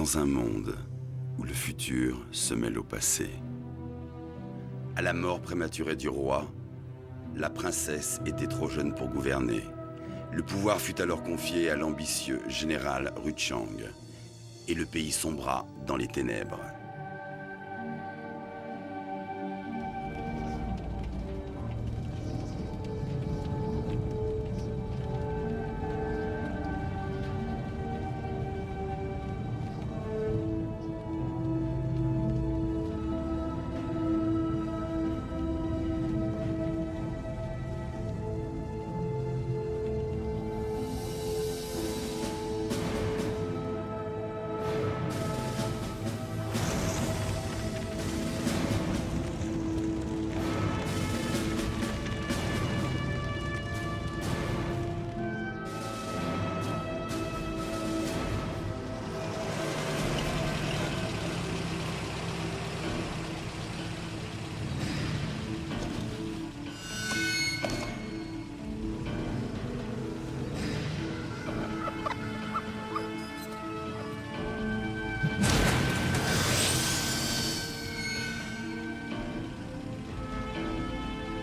dans un monde où le futur se mêle au passé. À la mort prématurée du roi, la princesse était trop jeune pour gouverner. Le pouvoir fut alors confié à l'ambitieux général Ruchang, et le pays sombra dans les ténèbres.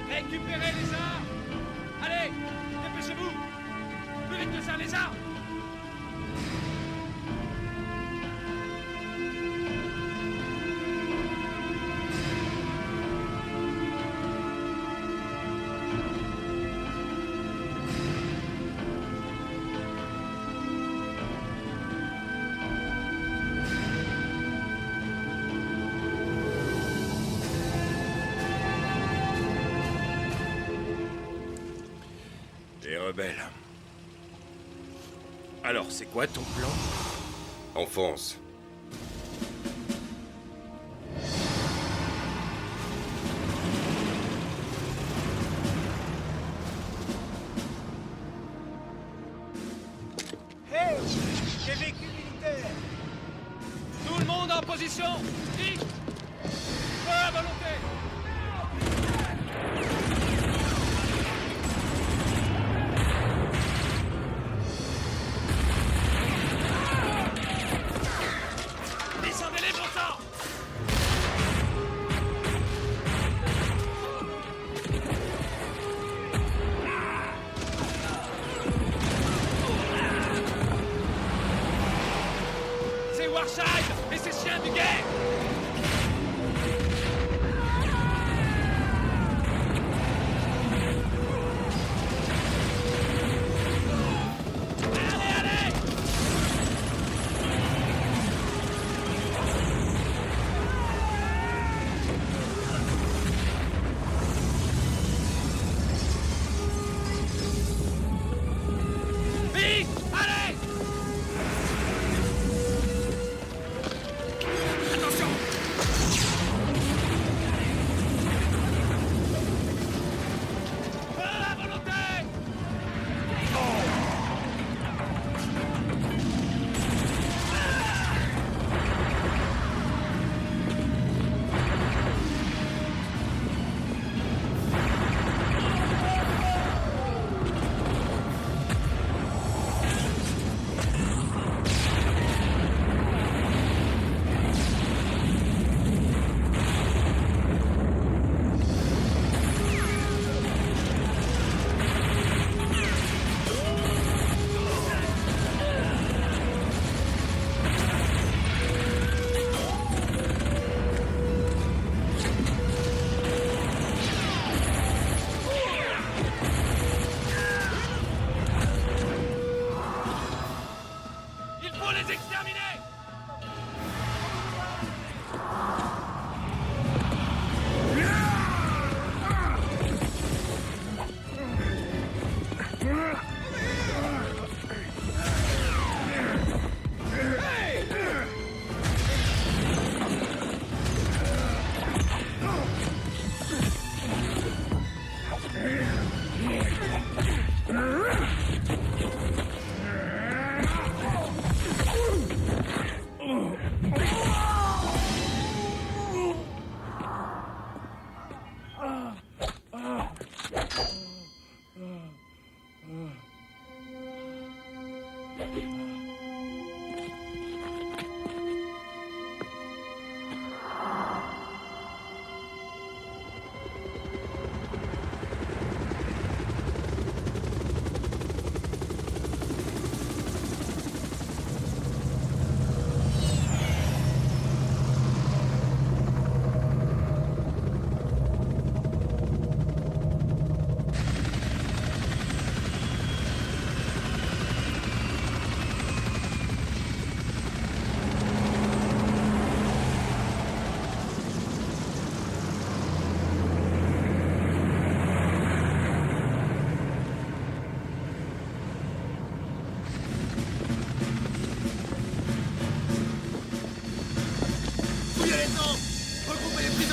Récupérez les armes! Allez, dépêchez-vous! Plus vite que ça, les armes! Les rebelles. Alors, c'est quoi ton plan? Enfonce. Hey! Des véhicules militaires! Tout le monde en position! Vite! Feu à volonté!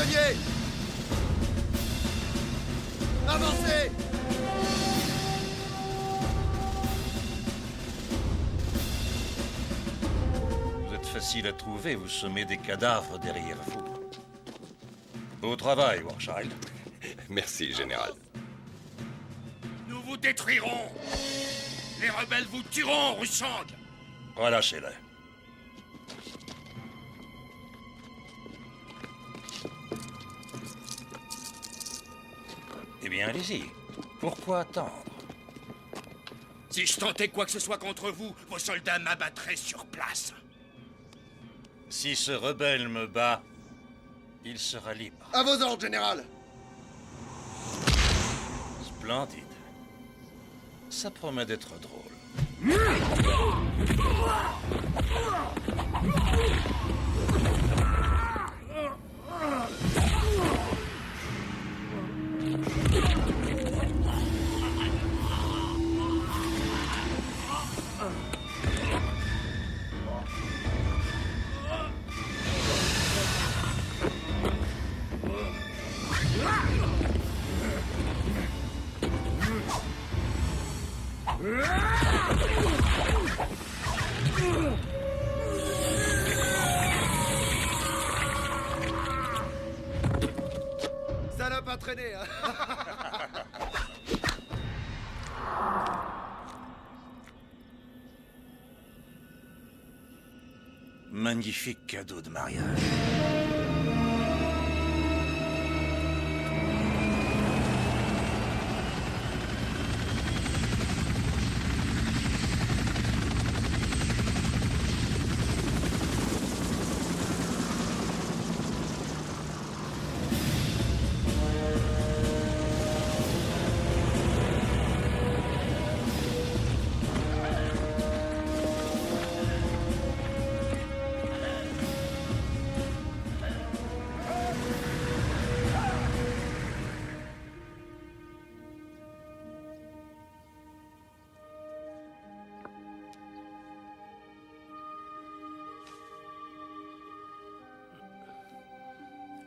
prisonniers! Avancez! Vous êtes facile à trouver, vous semez des cadavres derrière vous. Beau travail, Warchild. Merci, général. Nous vous détruirons. Les rebelles vous tueront, Rushang. Relâchez-le. Eh bien, allez-y. Pourquoi attendre? Si je tentais quoi que ce soit contre vous, vos soldats m'abattraient sur place. Si ce rebelle me bat, il sera libre. À vos ordres, général! Splendide. Ça promet d'être drôle. Ça n'a pas traîné, hein? Magnifique cadeau de mariage.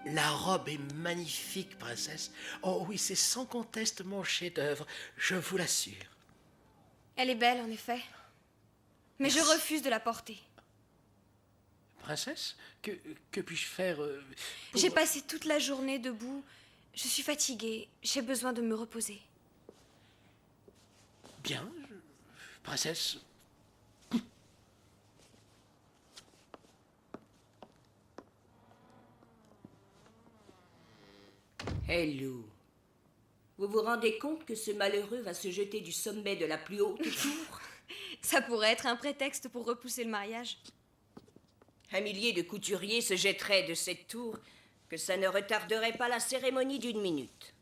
La robe est magnifique, princesse. Oh oui, c'est sans conteste mon chef-d'œuvre, je vous l'assure. Elle est belle, en effet. Mais je refuse de la porter. Princesse, que puis-je faire pour... J'ai passé toute la journée debout. Je suis fatiguée. J'ai besoin de me reposer. Bien, princesse. Hello. Vous vous rendez compte que ce malheureux va se jeter du sommet de la plus haute tour? Ça pourrait être un prétexte pour repousser le mariage. Un millier de couturiers se jetteraient de cette tour, que ça ne retarderait pas la cérémonie d'une minute.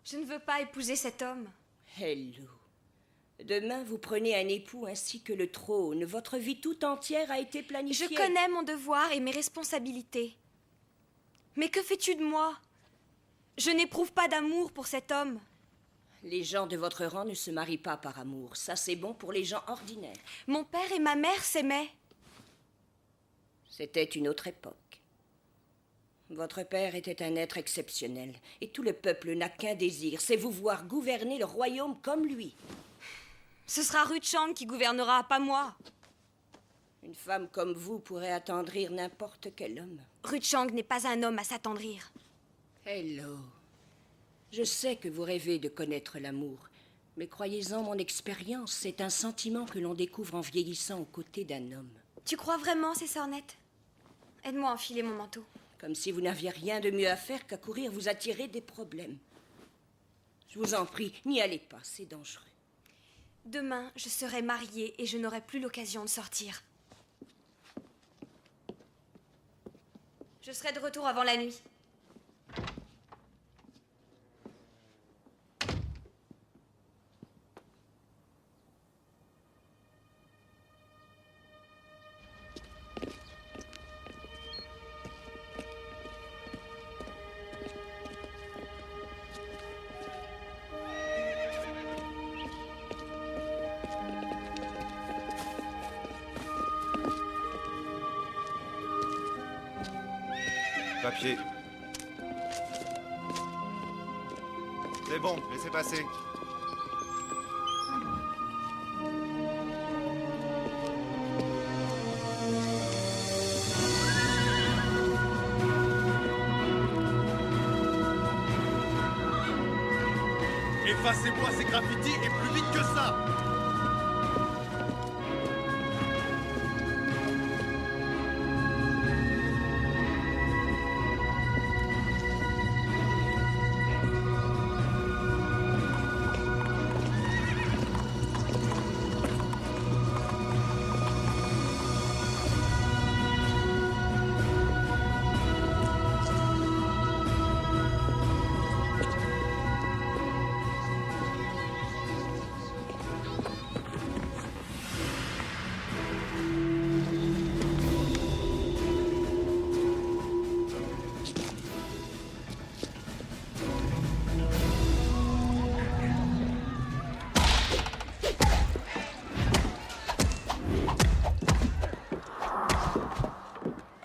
Je ne veux pas épouser cet homme. Hello. Demain, vous prenez un époux ainsi que le trône. Votre vie tout entière a été planifiée. Je connais mon devoir et mes responsabilités. Mais que fais-tu de moi? Je n'éprouve pas d'amour pour cet homme. Les gens de votre rang ne se marient pas par amour. Ça, c'est bon pour les gens ordinaires. Mon père et ma mère s'aimaient. C'était une autre époque. Votre père était un être exceptionnel. Et tout le peuple n'a qu'un désir, c'est vous voir gouverner le royaume comme lui. Ce sera Ruchang qui gouvernera, pas moi. Une femme comme vous pourrait attendrir n'importe quel homme. Ruchang n'est pas un homme à s'attendrir. Hello. Je sais que vous rêvez de connaître l'amour, mais croyez-en mon expérience, c'est un sentiment que l'on découvre en vieillissant aux côtés d'un homme. Tu crois vraiment, c'est ça, Ornette? Aide-moi à enfiler mon manteau. Comme si vous n'aviez rien de mieux à faire qu'à courir vous attirer des problèmes. Je vous en prie, n'y allez pas, c'est dangereux. Demain, je serai mariée et je n'aurai plus l'occasion de sortir. Je serai de retour avant la nuit. Papier. C'est bon, laissez passer. Effacez-moi ces graffitis et plus vite que ça!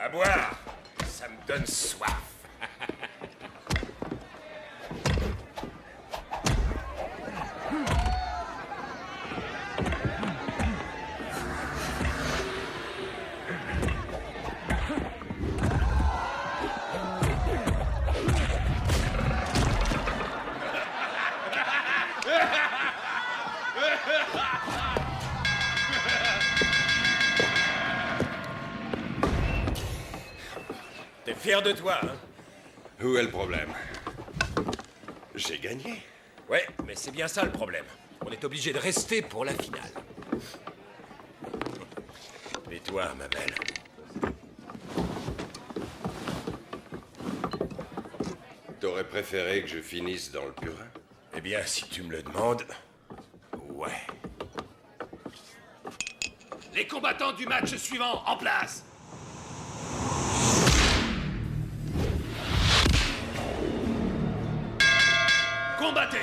À boire, ça me donne soif. T'es fier de toi, hein? Où est le problème? J'ai gagné. Ouais, mais c'est bien ça le problème. On est obligé de rester pour la finale. Et toi, ma belle? T'aurais préféré que je finisse dans le purin? Eh bien, si tu me le demandes, ouais. Les combattants du match suivant, en place! Combattez!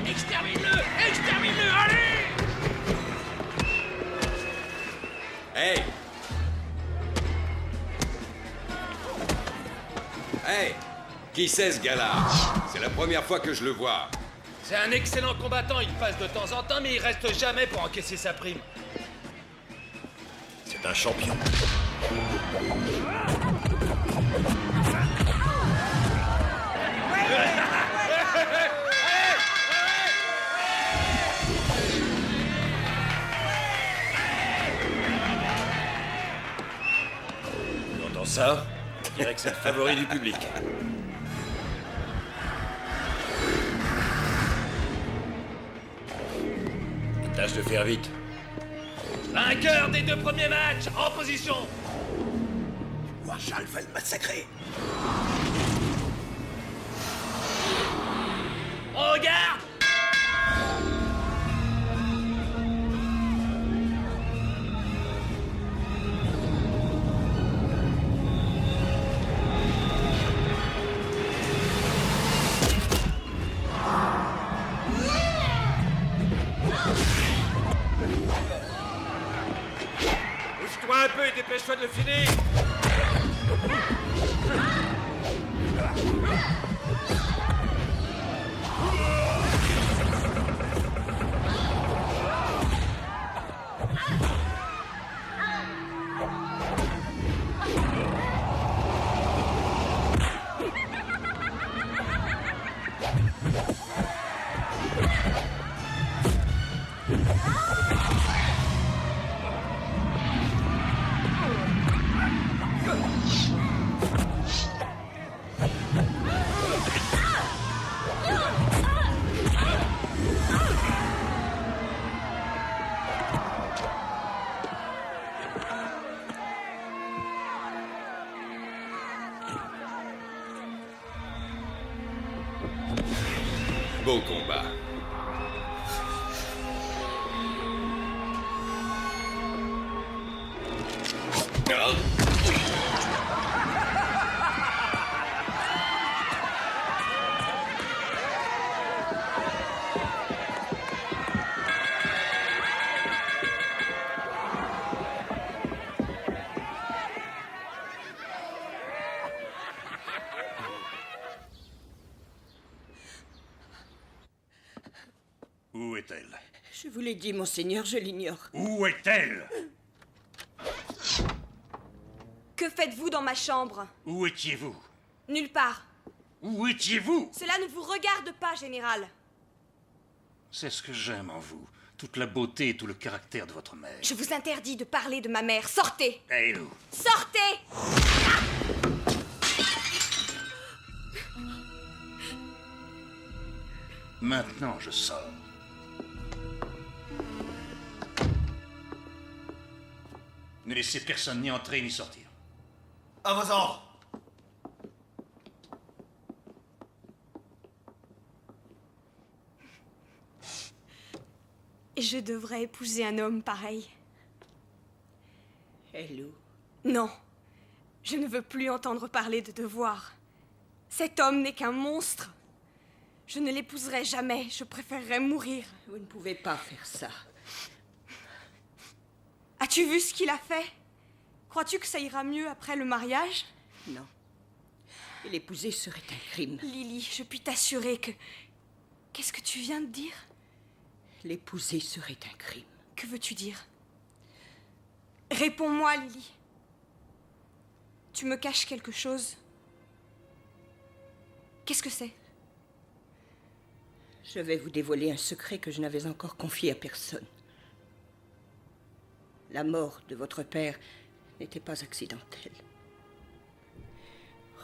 Extermine-le! Extermine-le! Allez! Hey! Hey! Qui c'est ce gars-là? C'est la première fois que je le vois. C'est un excellent combattant, il passe de temps en temps, mais il reste jamais pour encaisser sa prime. C'est un champion. Tu entends ça? Je dirais que c'est le favori du public. Tâche de faire vite. Vainqueur des 2 premiers matchs, en position. Marshall va le massacrer. On regarde. Bouge-toi un peu et dépêche-toi de le finir. Beau combat. Je vous l'ai dit, monseigneur, je l'ignore. Où est-elle? Que faites-vous dans ma chambre? Où étiez-vous? Nulle part. Où étiez-vous? Cela ne vous regarde pas, général. C'est ce que j'aime en vous. Toute la beauté et tout le caractère de votre mère. Je vous interdis de parler de ma mère. Sortez! Haylou. Sortez! Maintenant, je sors. Ne laissez personne ni entrer ni sortir. À vos ordres. Je devrais épouser un homme pareil. Hello. Non, je ne veux plus entendre parler de devoir. Cet homme n'est qu'un monstre. Je ne l'épouserai jamais, je préférerais mourir. Vous ne pouvez pas faire ça. As-tu vu ce qu'il a fait? Crois-tu que ça ira mieux après le mariage? Non. Et l'épouser serait un crime. Lily, je puis t'assurer que... Qu'est-ce que tu viens de dire? L'épouser serait un crime. Que veux-tu dire? Réponds-moi, Lily. Tu me caches quelque chose? Qu'est-ce que c'est? Je vais vous dévoiler un secret que je n'avais encore confié à personne. La mort de votre père n'était pas accidentelle.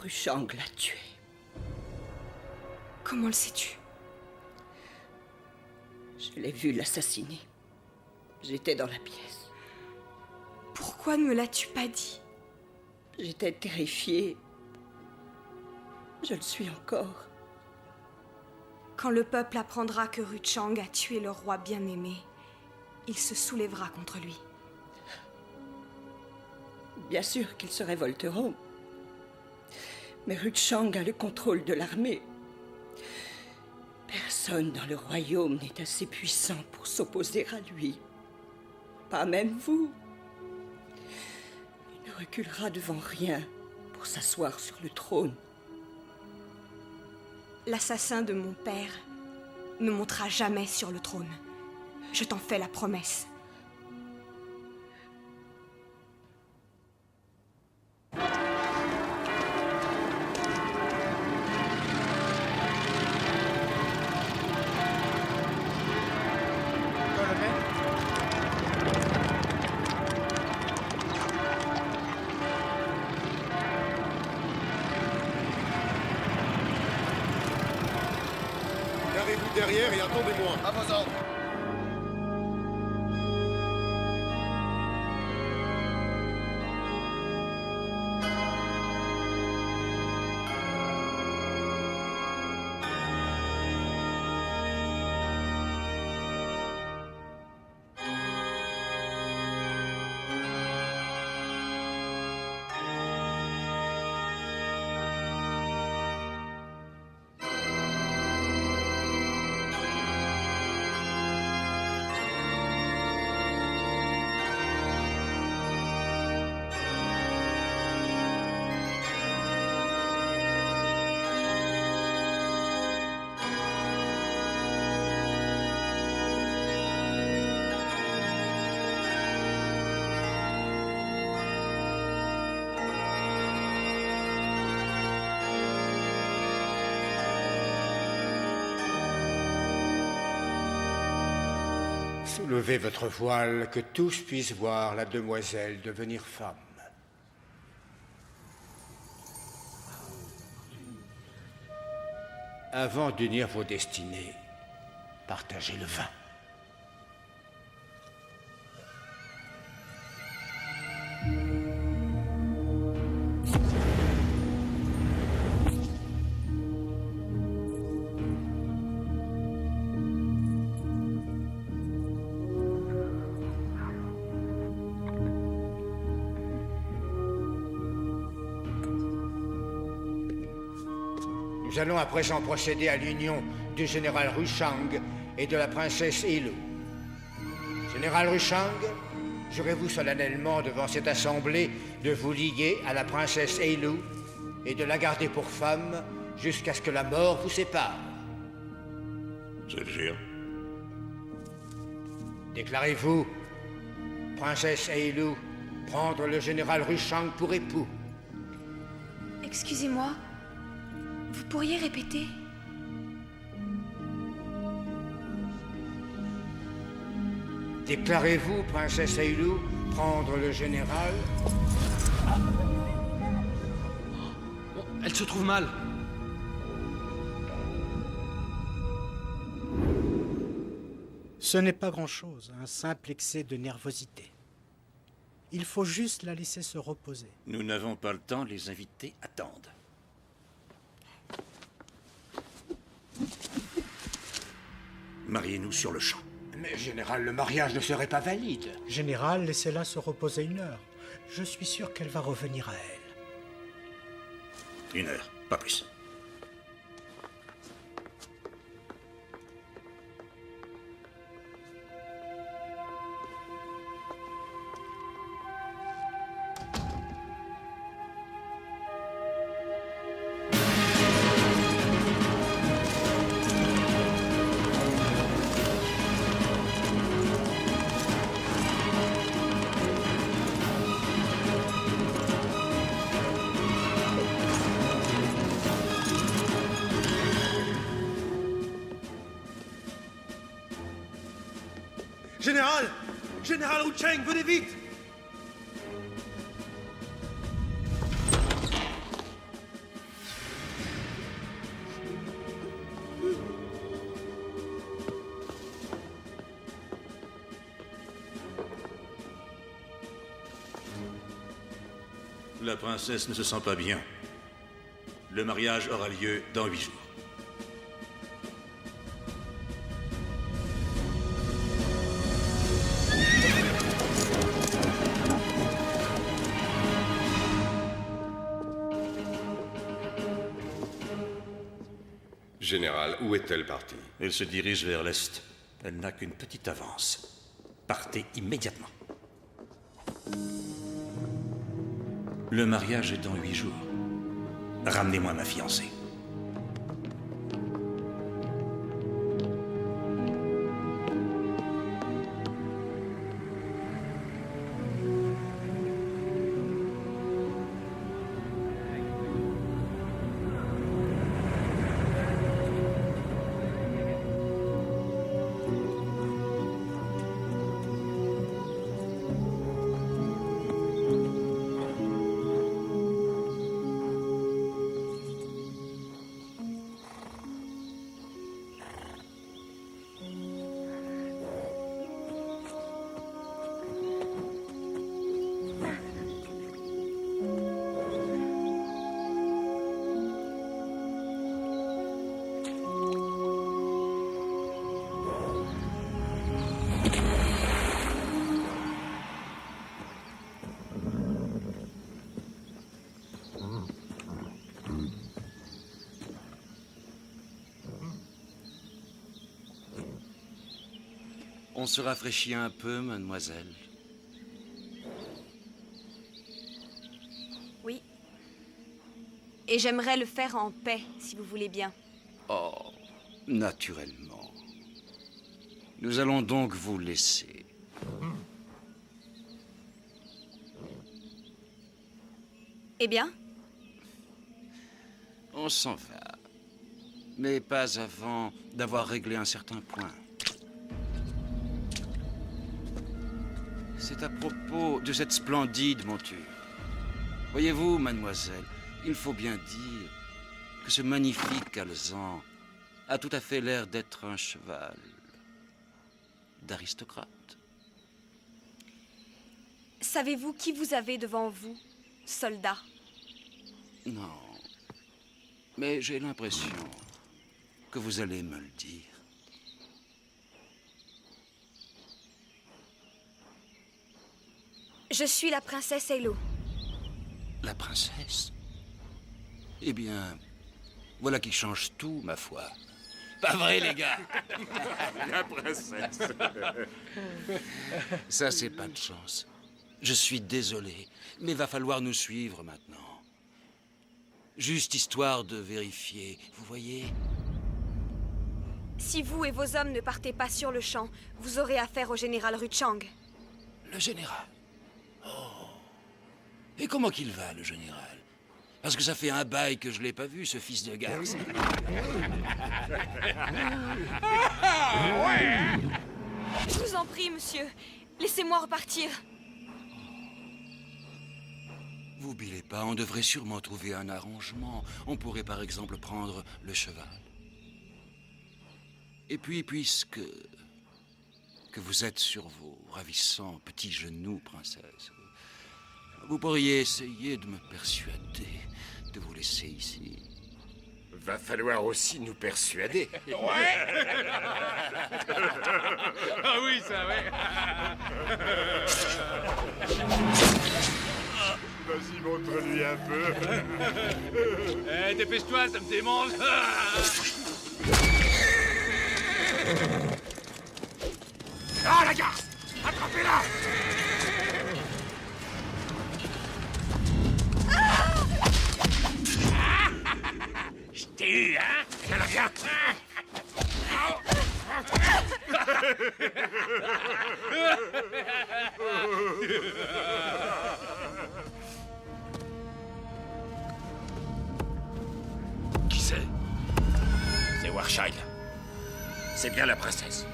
Ruchang l'a tué. Comment le sais-tu? Je l'ai vu l'assassiner. J'étais dans la pièce. Pourquoi ne me l'as-tu pas dit? J'étais terrifiée. Je le suis encore. Quand le peuple apprendra que Ruchang a tué le roi bien-aimé, il se soulèvera contre lui. Bien sûr qu'ils se révolteront. Mais Ruchang a le contrôle de l'armée. Personne dans le royaume n'est assez puissant pour s'opposer à lui. Pas même vous. Il ne reculera devant rien pour s'asseoir sur le trône. L'assassin de mon père ne montera jamais sur le trône. Je t'en fais la promesse. Garez-vous derrière et attendez-moi. À vos ordres. Soulevez votre voile, que tous puissent voir la demoiselle devenir femme. Avant d'unir vos destinées, partagez le vin. Nous allons à présent procéder à l'union du général Ruchang et de la princesse Helou. Général Ruchang, jurez-vous solennellement devant cette assemblée de vous lier à la princesse Helou et de la garder pour femme jusqu'à ce que la mort vous sépare. Je le jure. Déclarez-vous, princesse Ailou, prendre le général Rushang pour époux. Excusez-moi, vous pourriez répéter? Déclarez-vous, princesse Ailou, prendre le général... Elle se trouve mal. Ce n'est pas grand-chose, un simple excès de nervosité. Il faut juste la laisser se reposer. Nous n'avons pas le temps, les invités attendent. Mariez-nous sur le champ. Mais, général, le mariage ne serait pas valide. Général, laissez-la se reposer 1 heure. Je suis sûr qu'elle va revenir à elle. 1 heure, pas plus. Général! Général Wu Cheng, venez vite! La princesse ne se sent pas bien. Le mariage aura lieu dans 8 jours. Général, où est-elle partie? Elle se dirige vers l'est. Elle n'a qu'une petite avance. Partez immédiatement. Le mariage est dans 8 jours. Ramenez-moi ma fiancée. On se rafraîchit un peu, mademoiselle. Oui. Et j'aimerais le faire en paix, si vous voulez bien. Oh, naturellement. Nous allons donc vous laisser. Eh bien? On s'en va. Mais pas avant d'avoir réglé un certain point. C'est à propos de cette splendide monture. Voyez-vous, mademoiselle, il faut bien dire que ce magnifique alezan a tout à fait l'air d'être un cheval d'aristocrate. Savez-vous qui vous avez devant vous, soldat? Non, mais j'ai l'impression que vous allez me le dire. Je suis la princesse Ailou. La princesse? Eh bien, voilà qui change tout, ma foi. Pas vrai, les gars? La princesse. Ça, c'est pas de chance. Je suis désolé, mais va falloir nous suivre maintenant. Juste histoire de vérifier, vous voyez? Si vous et vos hommes ne partez pas sur le champ, vous aurez affaire au général Ruchang. Le général. Oh. Et comment qu'il va, le général? Parce que ça fait un bail que je l'ai pas vu, ce fils de garce. Je vous en prie, monsieur. Laissez-moi repartir. Vous bilez pas, on devrait sûrement trouver un arrangement. On pourrait par exemple prendre le cheval. Et puis, puisque vous êtes sur vos ravissants petits genoux, princesse, vous pourriez essayer de me persuader de vous laisser ici. Va falloir aussi nous persuader. Ouais. Ah oui, ça, ouais. Vas-y, montre-lui un peu. Eh, dépêche-toi, ça me démange. Ah, la garce! Attrapez-la! Je t'ai eu, hein? Elle revient! Qui c'est? C'est Warchild. C'est bien la princesse.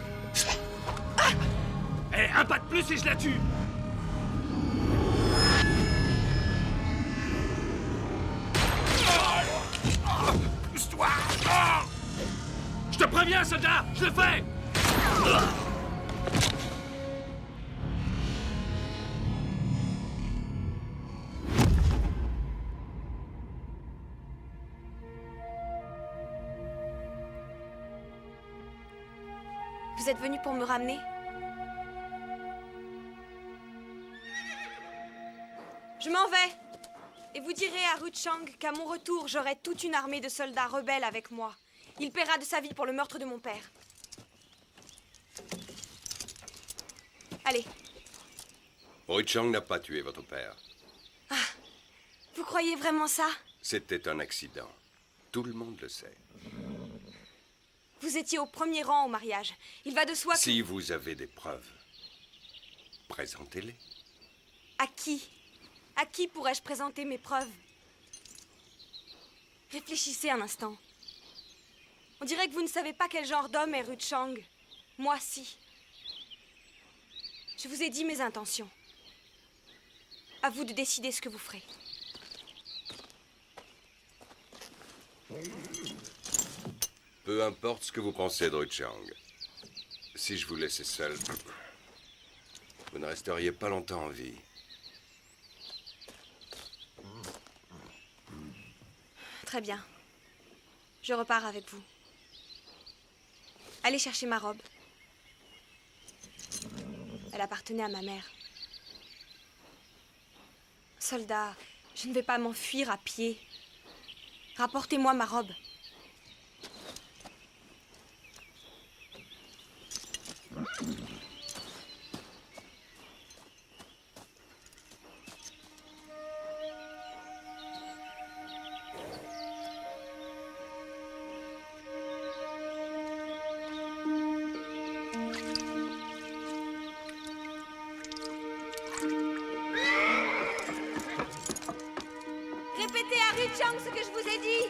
Eh, un pas de plus et je la tue. Pousse-toi! Je te préviens, soldat, je le fais. Vous êtes venu pour me ramener? Je m'en vais. Et vous direz à Ruchang qu'à mon retour, j'aurai toute une armée de soldats rebelles avec moi. Il paiera de sa vie pour le meurtre de mon père. Allez. Ruchang n'a pas tué votre père. Ah, vous croyez vraiment ça? C'était un accident. Tout le monde le sait. Vous étiez au premier rang au mariage. Il va de soi que... Si vous avez des preuves, présentez-les. À qui? À qui pourrais-je présenter mes preuves? Réfléchissez un instant. On dirait que vous ne savez pas quel genre d'homme est Ruchang. Moi, si. Je vous ai dit mes intentions. À vous de décider ce que vous ferez. Peu importe ce que vous pensez de Ruchang. Si je vous laissais seul, vous ne resteriez pas longtemps en vie. Très bien. Je repars avec vous. Allez chercher ma robe. Elle appartenait à ma mère. Soldat, je ne vais pas m'enfuir à pied. Rapportez-moi ma robe. Répétez à Ruchang ce que je vous ai dit.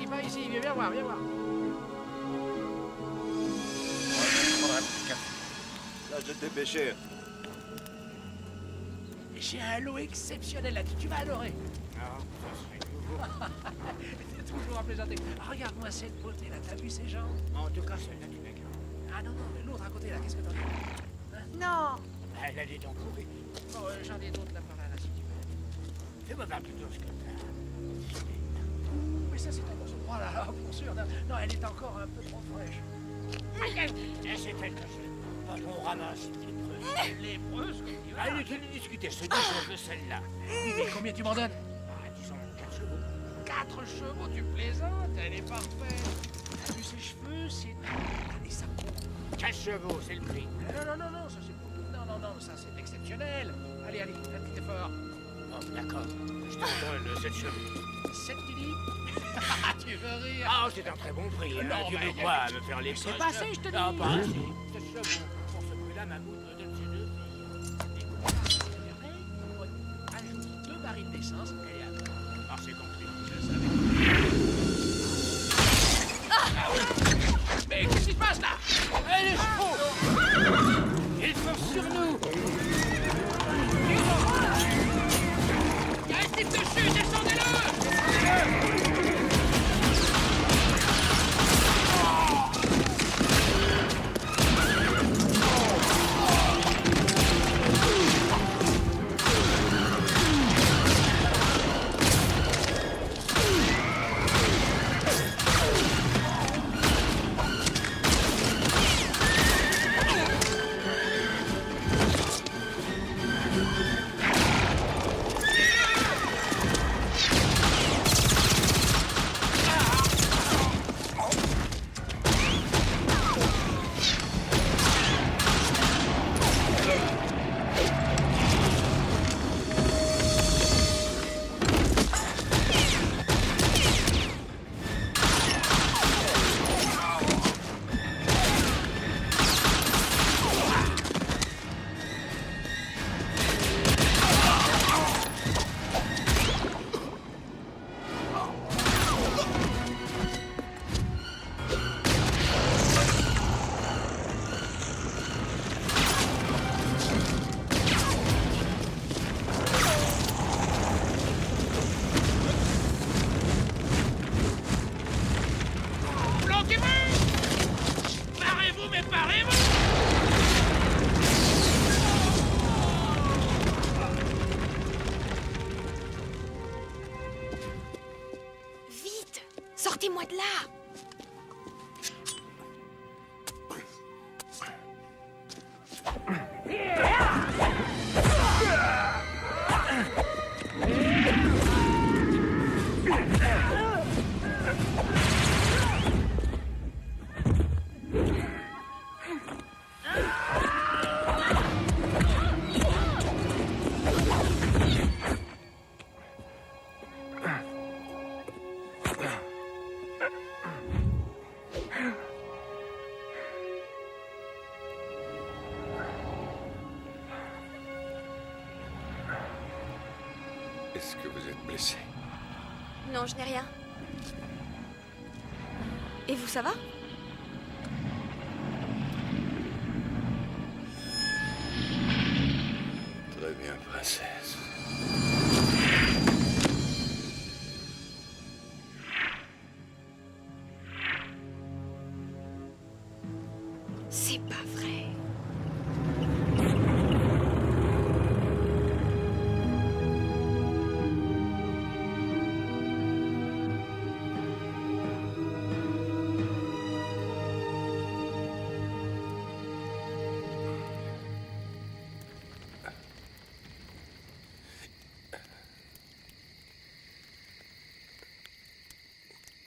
pas ici, viens voir, viens voir. Là, je vais te dépêcher. J'ai un lot exceptionnel là, tu vas adorer. Non, ça serait nouveau. C'est toujours un plaisanter. Regarde-moi cette beauté là, t'as vu ses jambes? En tout cas, celle-là, tu la gardes. Ah non, mais l'autre à côté là, qu'est-ce que t'en dis? Non. Elle a des dents pourries. Bon, j'en ai d'autres là par là, si tu veux. Fais-moi voir plutôt ce que t'as. Mais ça, c'est un morceau. Oh là là, pour sûr. Non, elle est encore un peu trop fraîche. C'est elle que je... On ramasse une lépreuse. Lépreuse, comme tu veux. Ah, inutile de discuter, je te dis, je veux celle-là. Oui, mais combien tu m'en donnes? Disons 4 chevaux. 4 chevaux, tu plaisantes, elle est parfaite. T'as vu ses cheveux, c'est tout. Et ça court. 4 chevaux, c'est le prix. Non, ça c'est pour tout. Non, ça c'est exceptionnel. Allez, fais un petit effort. Oh, d'accord. Je te donne 7 chevaux. 7, tu dis? Tu veux rire? Ah, c'est un très bon prix. Hein. Non, Tu mais veux quoi, me faire les c'est pas assez, je te dis. Non, pas assez. 7 chevaux. Pour ce prix-là, Mammouth me donne ses 2 filles. Ajoute 2 barils d'essence, elle est à toi. Ah, c'est compris. Je le savais. Mais qu'est-ce qui se passe là? Les chevaux! Ils sont sur nous! Il y a un type dessus, descendez-le! Sortez-moi de là! Est-ce que vous êtes blessé? Non, je n'ai rien. Et vous, ça va? Très bien, princesse. C'est pas vrai.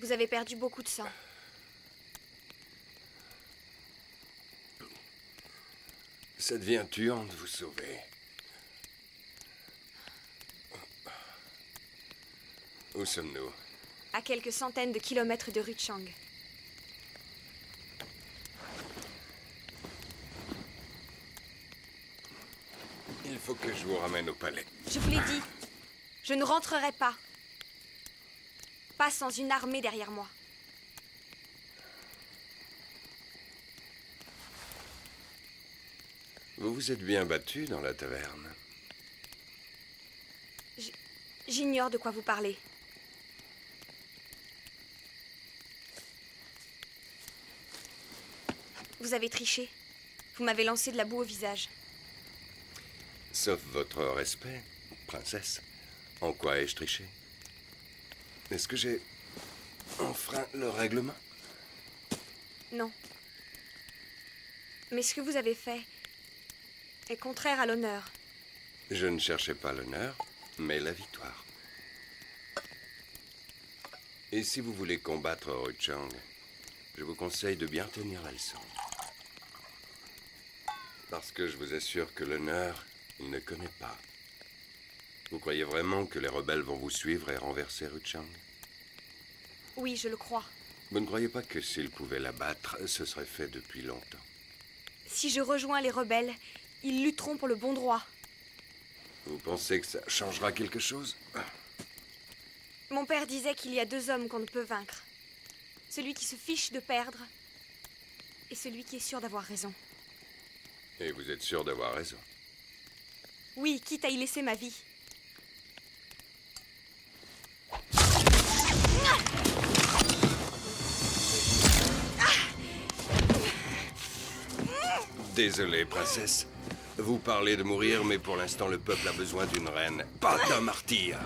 Vous avez perdu beaucoup de sang. Ça devient tuant de vous sauver. Où sommes-nous? À quelques centaines de kilomètres de Ruchang. Il faut que je vous ramène au palais. Je vous l'ai dit, je ne rentrerai pas. pas sans une armée derrière moi. Vous vous êtes bien battu dans la taverne. J'ignore de quoi vous parlez. Vous avez triché. Vous m'avez lancé de la boue au visage. Sauf votre respect, princesse. En quoi ai-je triché? Est-ce que j'ai enfreint le règlement? Non. Mais ce que vous avez fait est contraire à l'honneur. Je ne cherchais pas l'honneur, mais la victoire. Et si vous voulez combattre Ruchang, je vous conseille de bien tenir la leçon. Parce que je vous assure que l'honneur, il ne connaît pas. Vous croyez vraiment que les rebelles vont vous suivre et renverser Ruchang? Oui, je le crois. Vous ne croyez pas que s'ils pouvaient l'abattre, ce serait fait depuis longtemps? Si je rejoins les rebelles, ils lutteront pour le bon droit. Vous pensez que ça changera quelque chose? Mon père disait qu'il y a deux hommes qu'on ne peut vaincre. Celui qui se fiche de perdre et celui qui est sûr d'avoir raison. Et vous êtes sûr d'avoir raison? Oui, quitte à y laisser ma vie. Désolé, princesse. Vous parlez de mourir, mais pour l'instant, le peuple a besoin d'une reine, pas d'un martyr.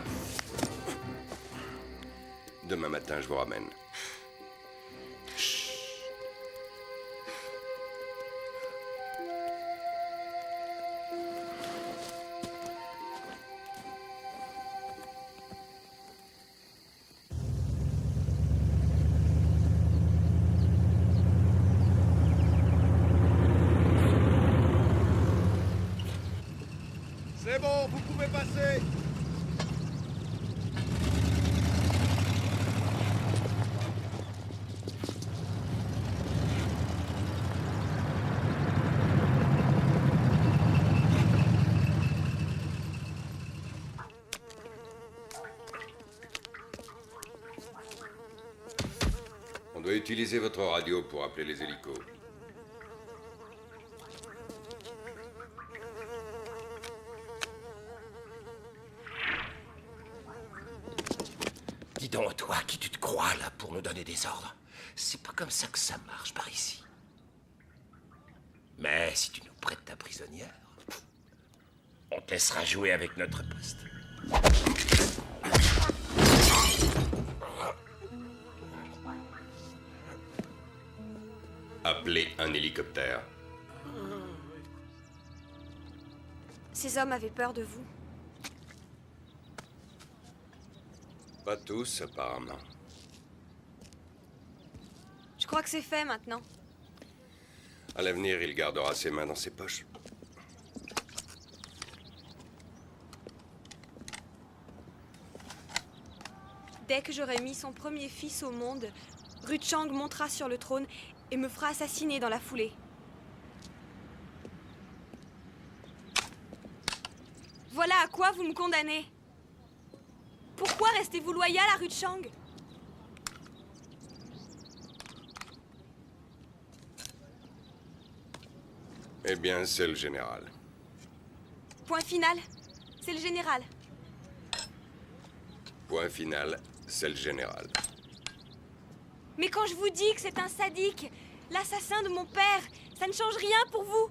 Demain matin, je vous ramène. Chut. C'est bon, vous pouvez passer. On doit utiliser votre radio pour appeler les hélicos. Dis donc, toi, qui tu te crois, là, pour nous donner des ordres? C'est pas comme ça que ça marche par ici. Mais si tu nous prêtes ta prisonnière, on te laissera jouer avec notre poste. Appelez un hélicoptère. Ces hommes avaient peur de vous. Pas tous, apparemment. Je crois que c'est fait maintenant. À l'avenir, il gardera ses mains dans ses poches. Dès que j'aurai mis son premier fils au monde, Ruchang montera sur le trône et me fera assassiner dans la foulée. Voilà à quoi vous me condamnez. Pourquoi restez-vous loyal à Ruchang? Eh bien, c'est le général. Point final, c'est le général. Point final, c'est le général. Mais quand je vous dis que c'est un sadique, l'assassin de mon père, ça ne change rien pour vous.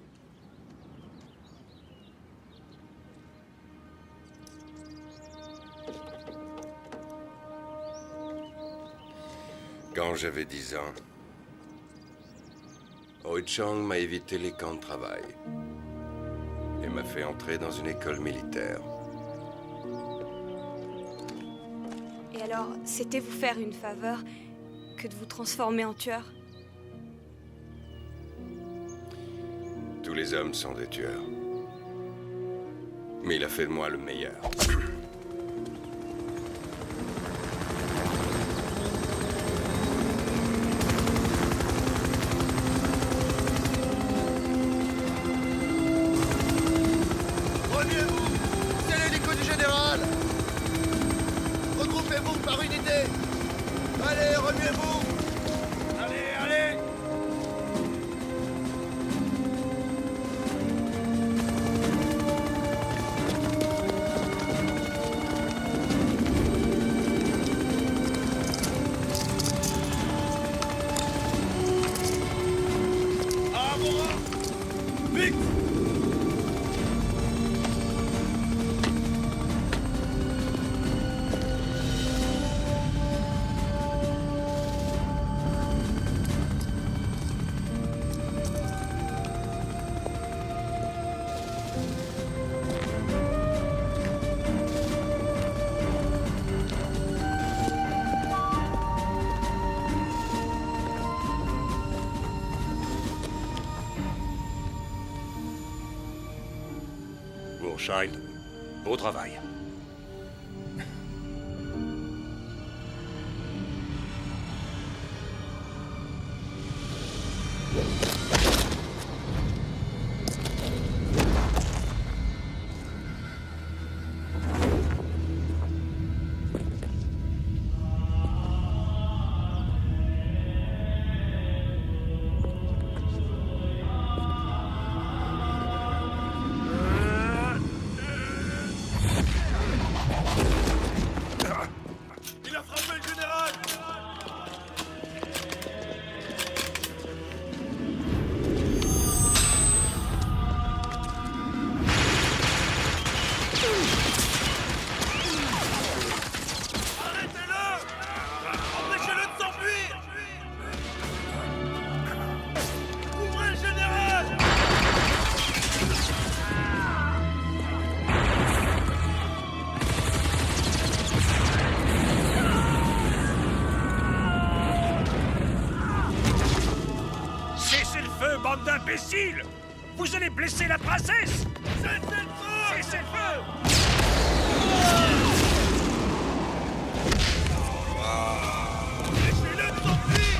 Quand j'avais 10 ans, Ruchang m'a évité les camps de travail et m'a fait entrer dans une école militaire. Et alors, c'était vous faire une faveur que de vous transformer en tueur? Tous les hommes sont des tueurs. Mais il a fait de moi le meilleur. Remuez-vous! C'est l'hélico du général! Regroupez-vous par unité! Warschild. Au travail. Il a frappé le général! Arrêtez-le! Empêchez-le de s'enfuir! Ouvrez le général! Cessez le feu, bande d'imbéciles! Vous allez blesser la princesse! Cessez le feu! Cessez le feu! Empêchez-le de s'enfuir!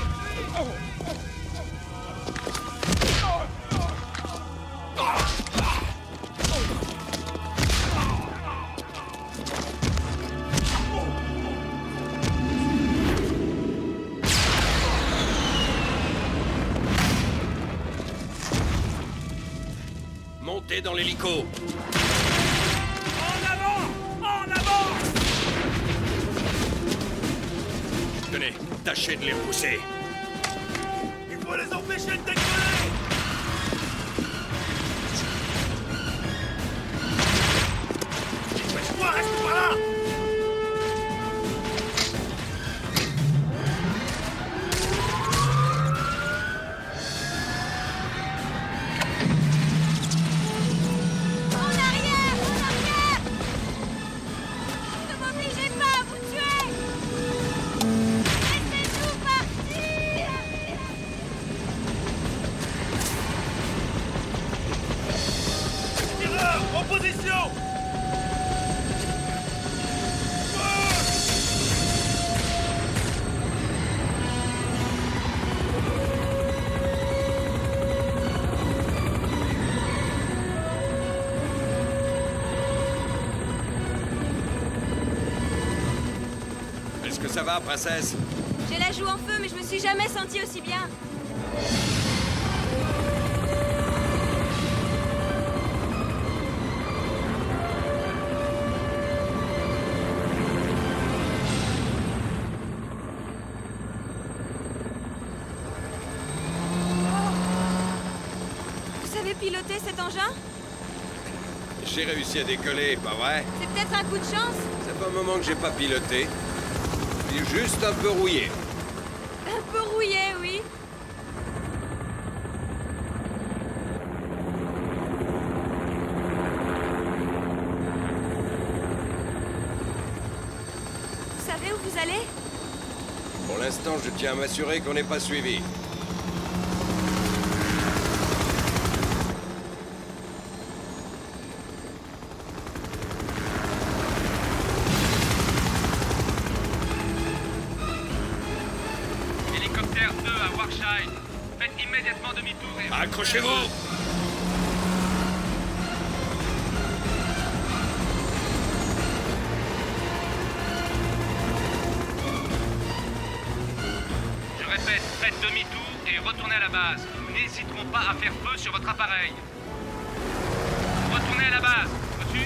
Montez dans l'hélico. En avant! En avant! Tenez, tâchez de les repousser. Il faut les empêcher de décoller! Moi, reste pas là! En arrière! En arrière! Ne m'obligez pas à vous tuer! Laissez-nous partir! Tireur, en position! Est-ce que ça va, princesse? J'ai la joue en feu, mais je me suis jamais sentie aussi bien. Vous savez piloter cet engin? J'ai réussi à décoller, pas vrai? C'est peut-être un coup de chance? Ça fait un moment que j'ai pas piloté. Il est juste un peu rouillé. Un peu rouillé, oui. Vous savez où vous allez? Pour l'instant, je tiens à m'assurer qu'on n'est pas suivi. Hélicoptère 2 à Warschild. Faites immédiatement demi-tour et... Accrochez-vous! Je répète, faites demi-tour et retournez à la base. Nous n'hésiterons pas à faire feu sur votre appareil. Retournez à la base. Reçu?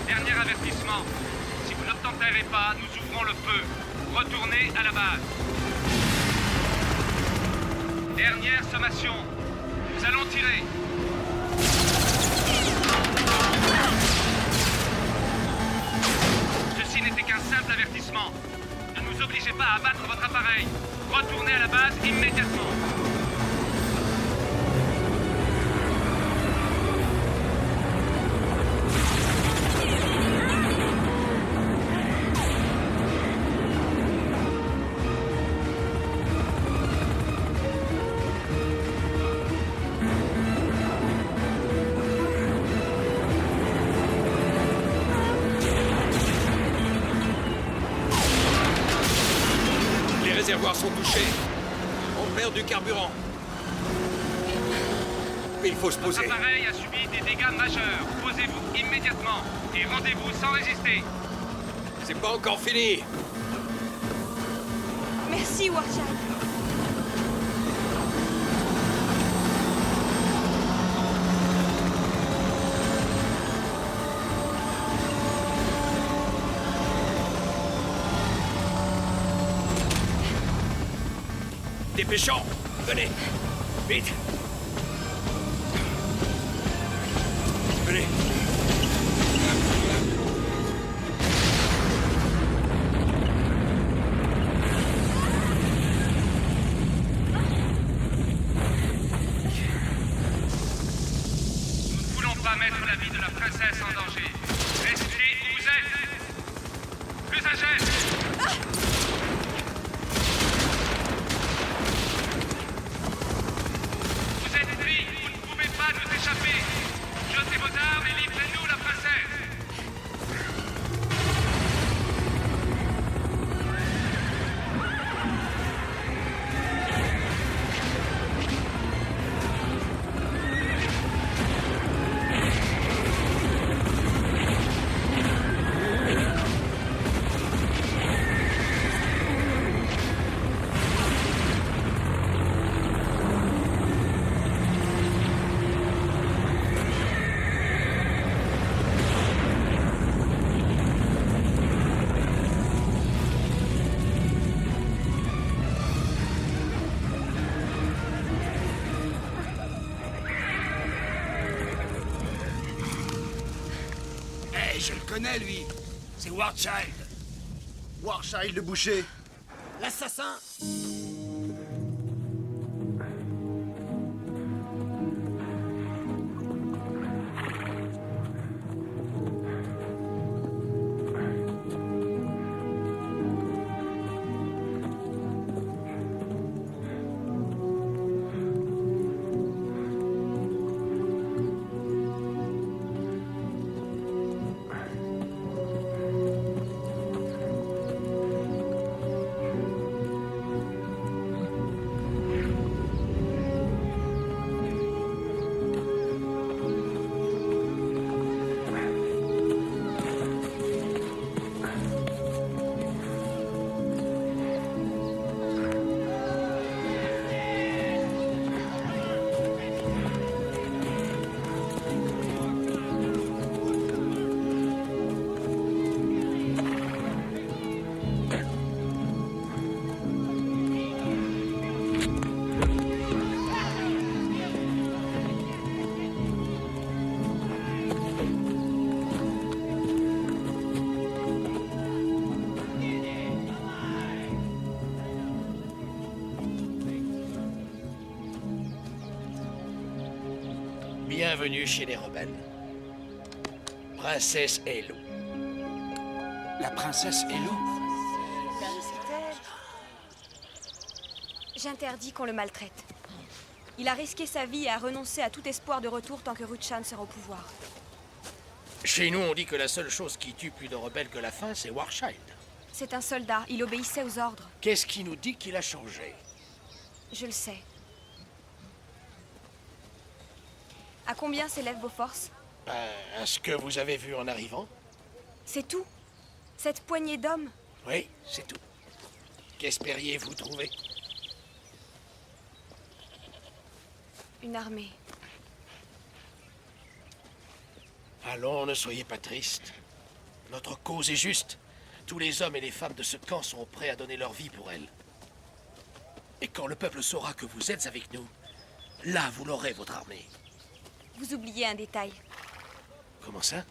Dernier avertissement. Si vous n'obtempérez pas, nous ouvrons le feu. Retournez à la base. Dernière sommation. Nous allons tirer. Ceci n'était qu'un simple avertissement. Ne nous obligez pas à abattre votre appareil. Retournez à la base immédiatement. réservoirs sont touchés. On perd du carburant. Il faut se poser. L'appareil a subi des dégâts majeurs. Posez-vous immédiatement et rendez-vous sans résister. C'est pas encore fini. Merci, Warchild. Dépêchons. Venez. Vite. Venez. Nous ne voulons pas mettre la vie de la princesse en danger. Restez où vous êtes. Plus à gêne. Vous êtes pris. Vous ne pouvez pas nous échapper. Jetez vos armes et livrez-nous la princesse. Je le connais, lui. C'est Warchild. Warchild le boucher. L'assassin. Bienvenue chez les rebelles. Princesse Elo. La princesse Elo? J'interdis qu'on le maltraite. Il a risqué sa vie et a renoncé à tout espoir de retour tant que Ruchan sera au pouvoir. Chez nous, on dit que la seule chose qui tue plus de rebelles que la faim, c'est Warchild. C'est un soldat, il obéissait aux ordres. Qu'est-ce qui nous dit qu'il a changé? Je le sais. À combien s'élèvent vos forces? À ce que vous avez vu en arrivant? C'est tout? Cette poignée d'hommes? Oui, c'est tout. Qu'espériez-vous trouver? Une armée. Allons, ne soyez pas tristes. Notre cause est juste. Tous les hommes et les femmes de ce camp sont prêts à donner leur vie pour elle. Et quand le peuple saura que vous êtes avec nous, là, vous l'aurez, votre armée. Vous oubliez un détail. Comment ça?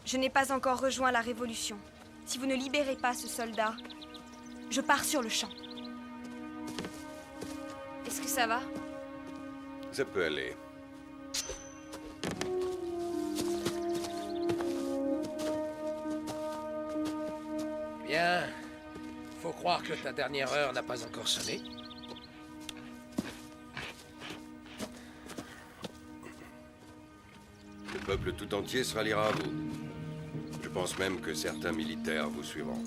Je n'ai pas encore rejoint la Révolution. Si vous ne libérez pas ce soldat, je pars sur le champ. Est-ce que ça va? Ça peut aller. Bien. Faut croire que ta dernière heure n'a pas encore sonné. Le peuple tout entier se ralliera à vous. Je pense même que certains militaires vous suivront.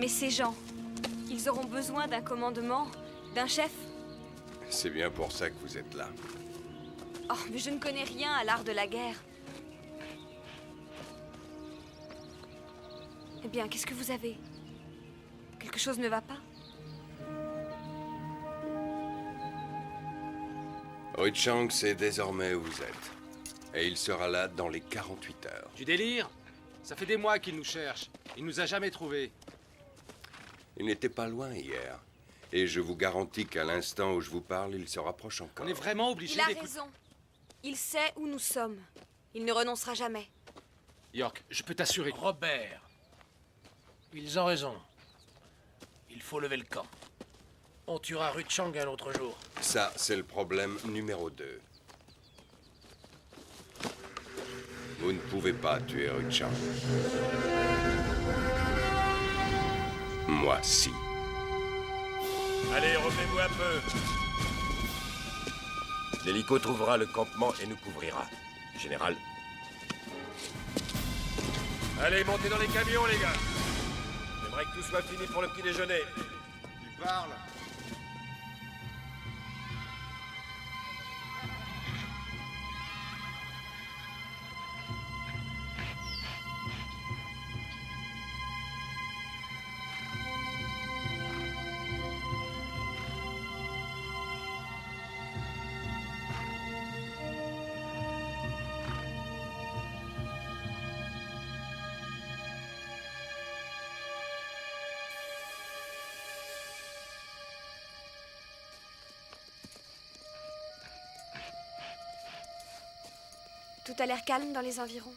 Mais ces gens, ils auront besoin d'un commandement, d'un chef. C'est bien pour ça que vous êtes là. Oh, mais je ne connais rien à l'art de la guerre. Eh bien, qu'est-ce que vous avez? Quelque chose ne va pas? Ruchang sait désormais où vous êtes. Et il sera là dans les 48 heures. Du délire? Ça fait des mois qu'il nous cherche. Il nous a jamais trouvés. Il n'était pas loin hier. Et je vous garantis qu'à l'instant où je vous parle, il se rapproche encore. On est vraiment obligé Il a d'écouter... raison. Il sait où nous sommes. Il ne renoncera jamais. York, je peux t'assurer... Robert, ils ont raison. Il faut lever le camp. On tuera Ruchang un autre jour. Ça, c'est le problème numéro 2. Vous ne pouvez pas tuer Ruchang. Moi, si. Allez, revenez-vous un peu. L'hélico trouvera le campement et nous couvrira. Général. Allez, montez dans les camions, les gars. J'aimerais que tout soit fini pour le petit déjeuner. Tu parles? Tout a l'air calme dans les environs.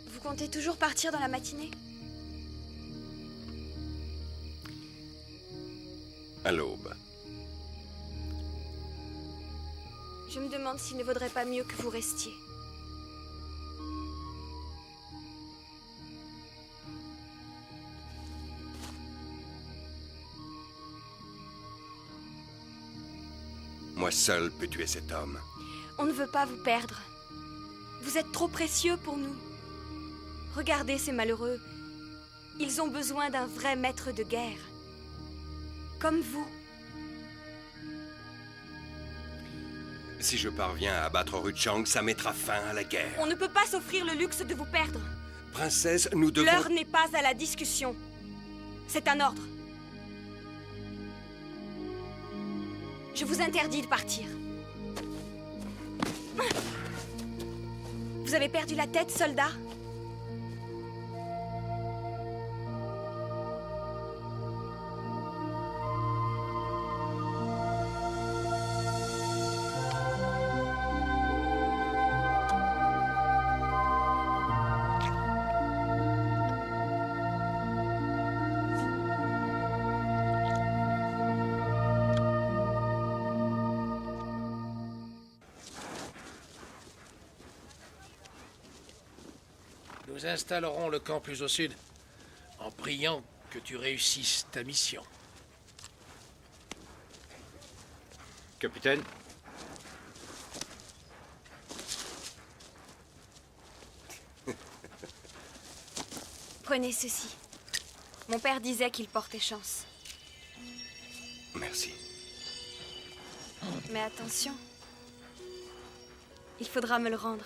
Vous comptez toujours partir dans la matinée? À l'aube. Je me demande s'il ne vaudrait pas mieux que vous restiez. Moi seul peux tuer cet homme. On ne veut pas vous perdre. Vous êtes trop précieux pour nous. Regardez ces malheureux. Ils ont besoin d'un vrai maître de guerre. Comme vous. Si je parviens à abattre Ruchang, ça mettra fin à la guerre. On ne peut pas s'offrir le luxe de vous perdre. Princesse, nous devons... L'heure n'est pas à la discussion. C'est un ordre. Je vous interdis de partir. Vous avez perdu la tête, soldat? Nous installerons le camp plus au sud, en priant que tu réussisses ta mission. Capitaine? Prenez ceci. Mon père disait qu'il portait chance. Merci. Mais attention. Il faudra me le rendre.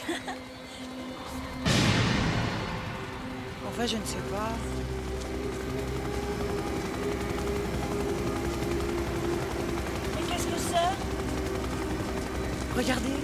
En fait, je ne sais pas. Mais qu'est-ce que c'est? Regardez.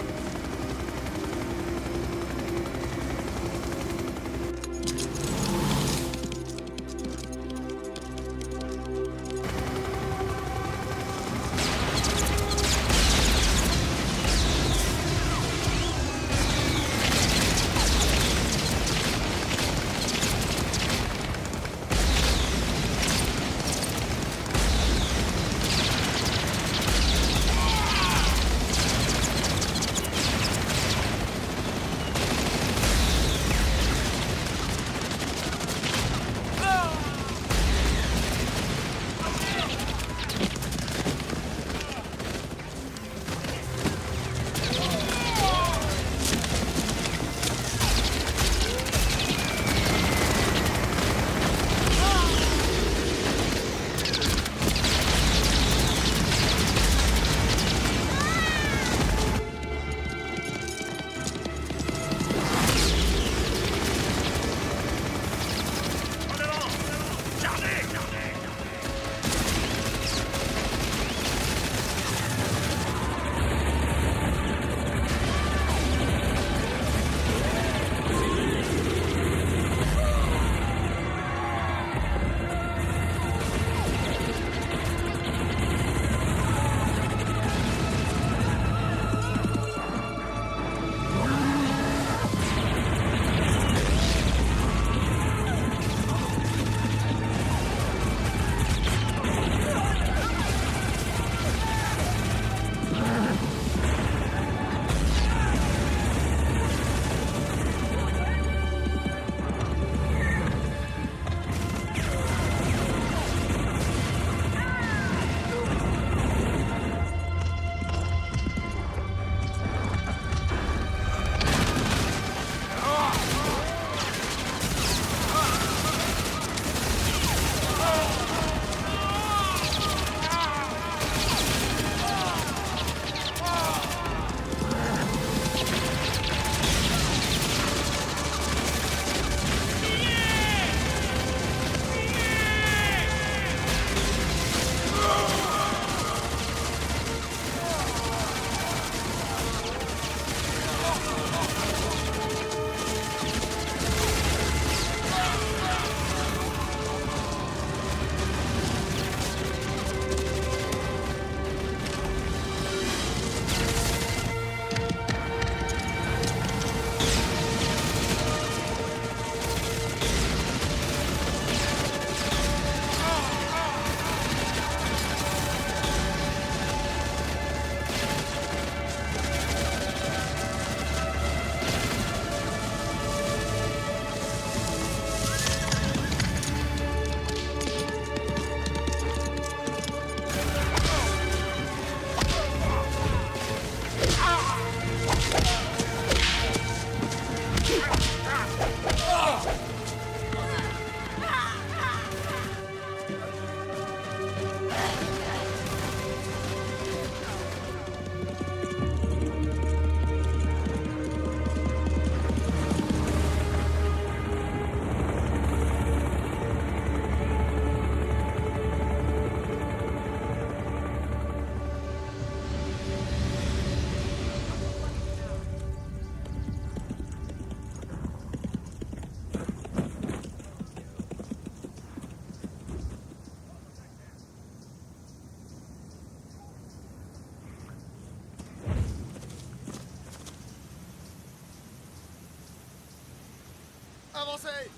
Avancez!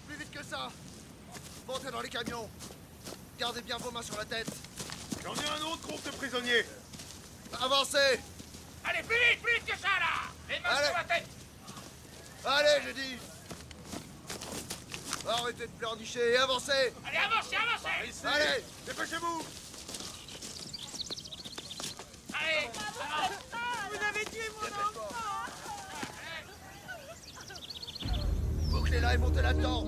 Plus vite que ça! Montez dans les camions! Gardez bien vos mains sur la tête! J'en ai un autre groupe de prisonniers! Avancez! Allez, plus vite que ça, là! Les mains sur la tête! Allez, je dis! Arrêtez de pleurnicher et avancez! Allez, avancez! Allez, dépêchez-vous! Allez! Vous avez tué mon enfant! Bouclez-la et montez là-dedans!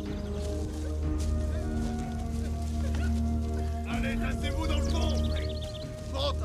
Allez, tassez-vous dans le fond! Monte!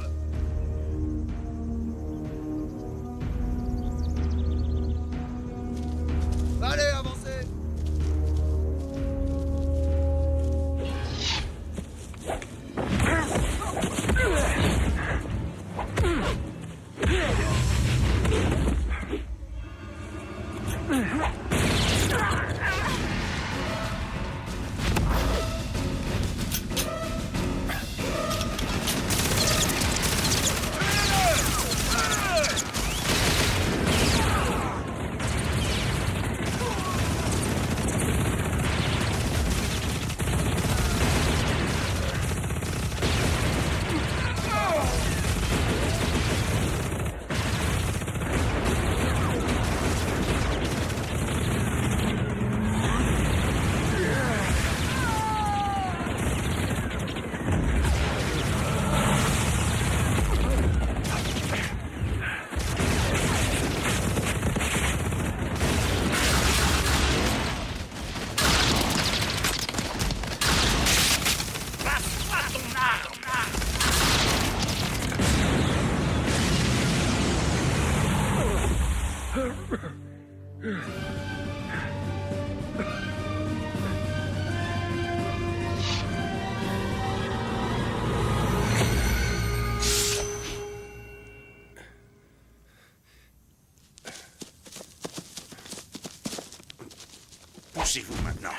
Cassez-vous maintenant.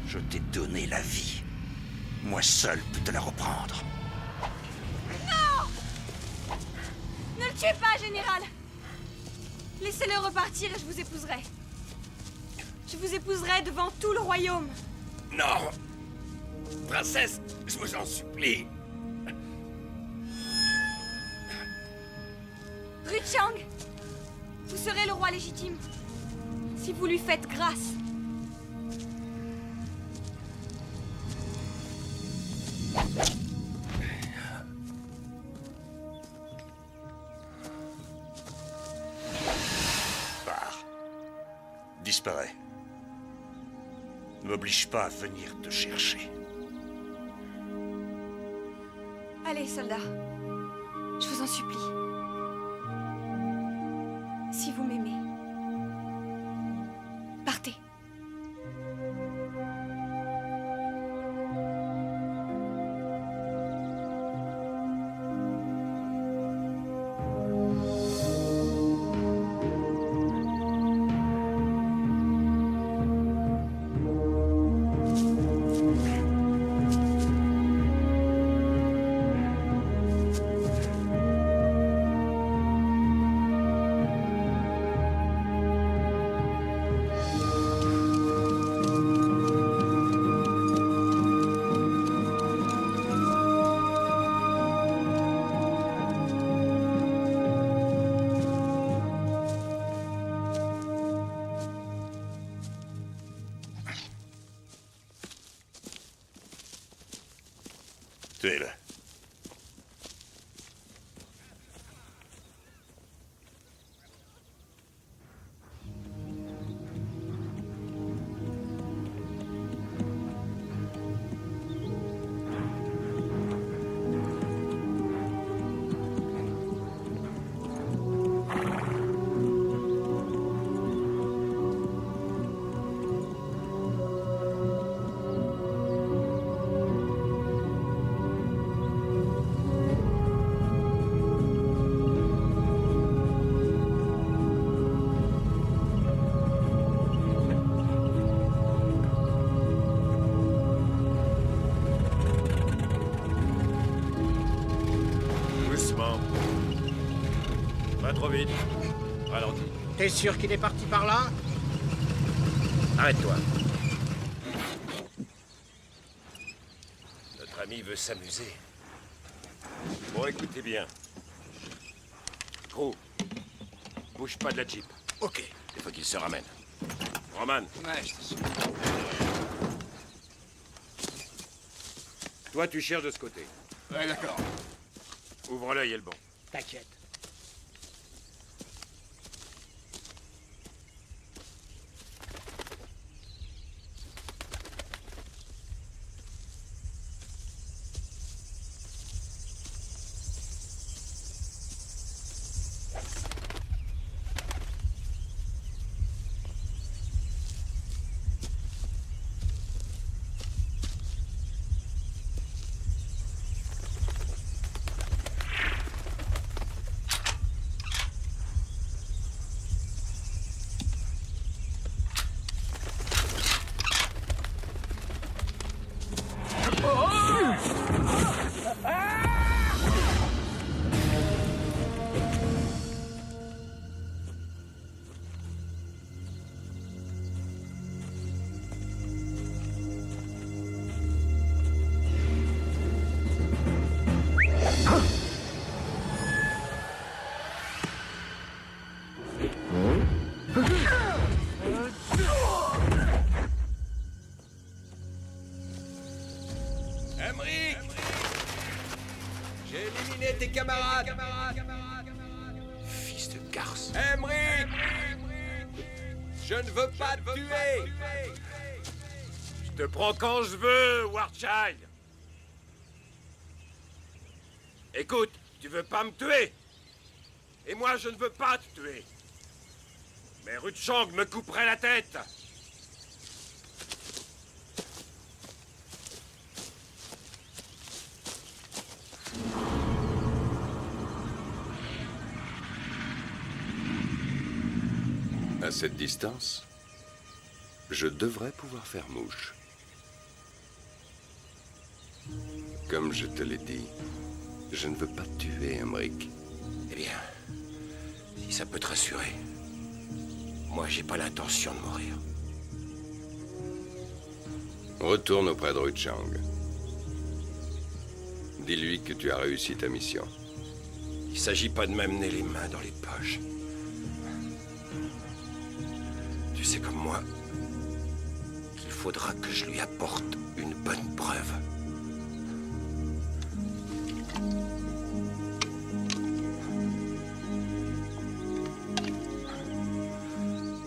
Je t'ai donné la vie. Moi seul peux te la reprendre. Non! Ne le tuez pas, général! Laissez-le repartir et je vous épouserai. Je vous épouserai devant tout le royaume. Non! Princesse, je vous en supplie. Ruchang, vous serez le roi légitime, si vous lui faites grâce. Pars. Disparais. Ne m'oblige pas à venir te chercher. Allez, soldats, je vous en supplie. Si vous m'aimez, partez. Tuez-le. Doucement. Pas trop vite. Ralentis. T'es sûr qu'il est parti par là? Arrête-toi. Notre ami veut s'amuser. Bon, écoutez bien. Gros, bouge pas de la Jeep. Ok. Il faut qu'il se ramène. Roman. Ouais, je te suis. Toi, tu cherches de ce côté. Ouais, d'accord. Ouvre l'œil et le bon. T'inquiète. Emmerich! J'ai éliminé tes camarades! Fils de garce. Emmerich! Je ne veux pas te tuer! Je te prends quand je veux, Warchild. Écoute, tu veux pas me tuer? Et moi, je ne veux pas te tuer. Mais Ruchang me couperait la tête. À cette distance, je devrais pouvoir faire mouche. Comme je te l'ai dit, je ne veux pas te tuer, Emmerich. Eh bien, si ça peut te rassurer, moi j'ai pas l'intention de mourir. Retourne auprès de Ruchang. Dis-lui que tu as réussi ta mission. Il s'agit pas de m'amener les mains dans les poches. Tu sais comme moi qu'il faudra que je lui apporte une bonne preuve.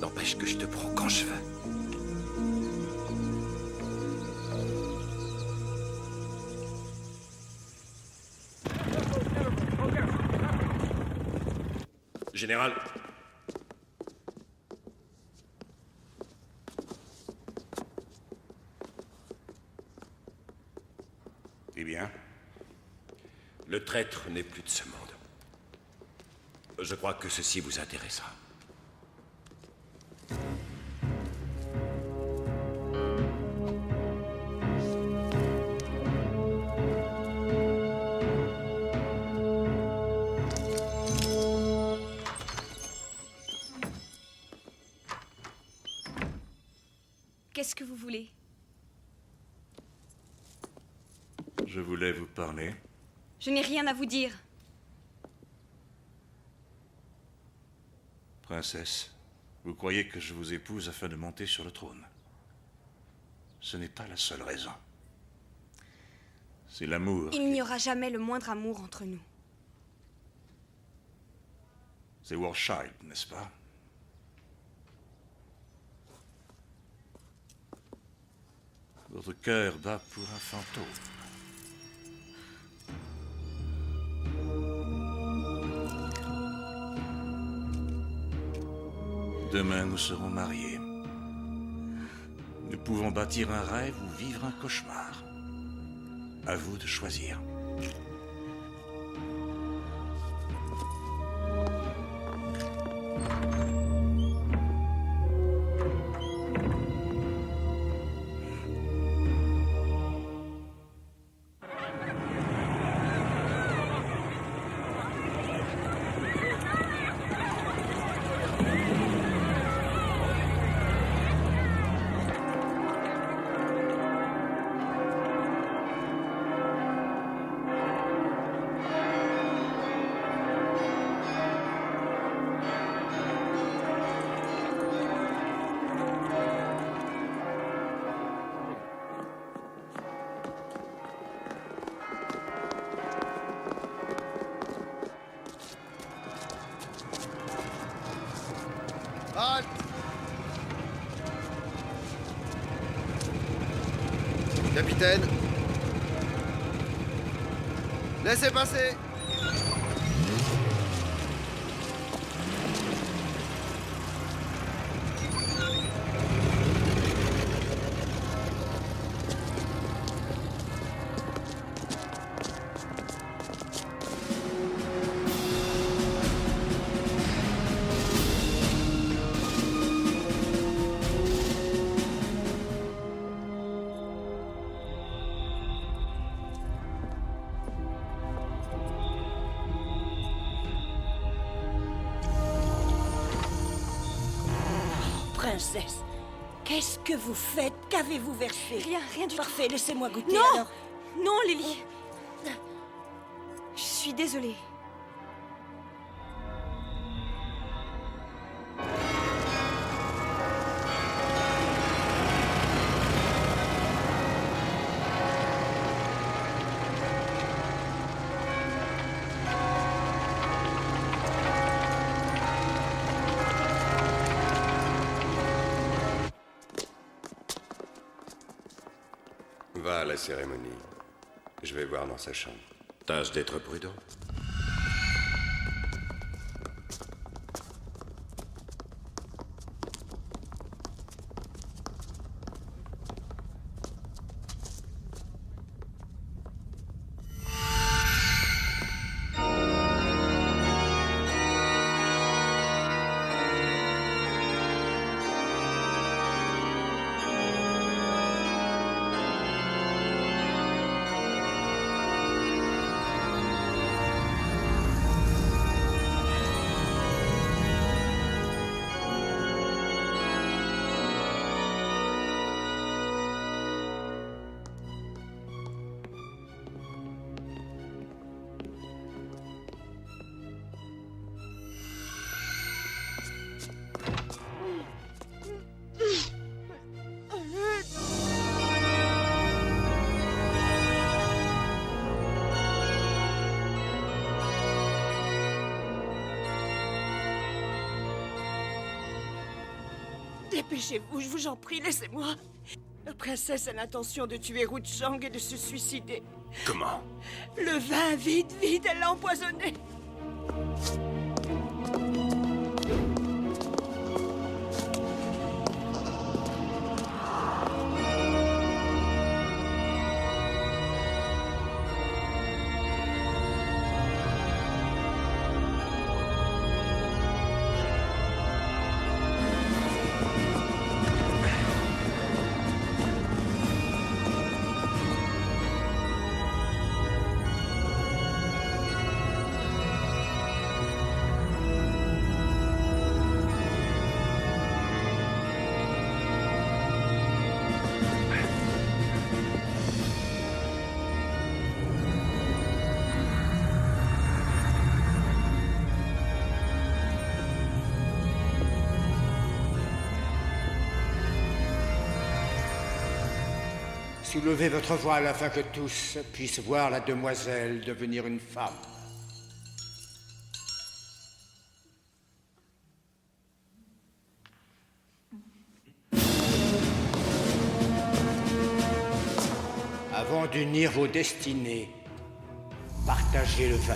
N'empêche que je te prends quand je veux. Général. Eh bien? Le traître n'est plus de ce monde. Je crois que ceci vous intéressera. Qu'est-ce que vous voulez? Je voulais vous parler. Je n'ai rien à vous dire. Princesse, vous croyez que je vous épouse afin de monter sur le trône. Ce n'est pas la seule raison. C'est l'amour. Il n'y aura jamais le moindre amour entre nous. C'est Warchild, n'est-ce pas? Votre cœur bat pour un fantôme. Demain, nous serons mariés. Nous pouvons bâtir un rêve ou vivre un cauchemar. À vous de choisir. Halte! Capitaine! Laissez passer! Princesse, qu'est-ce que vous faites? Qu'avez-vous versé? Rien du tout. Parfait, laissez-moi goûter Non! alors. Non, Lily. Je suis désolée. Va à la cérémonie. Je vais voir dans sa chambre. Tâche d'être prudent. Dépêchez-vous, je vous en prie, laissez-moi. La princesse a l'intention de tuer Ruchang et de se suicider. Comment? Le vin, vite, vite, elle l'a empoisonné. Soulevez votre voile afin que tous puissent voir la demoiselle devenir une femme. Avant d'unir vos destinées, partagez le vin.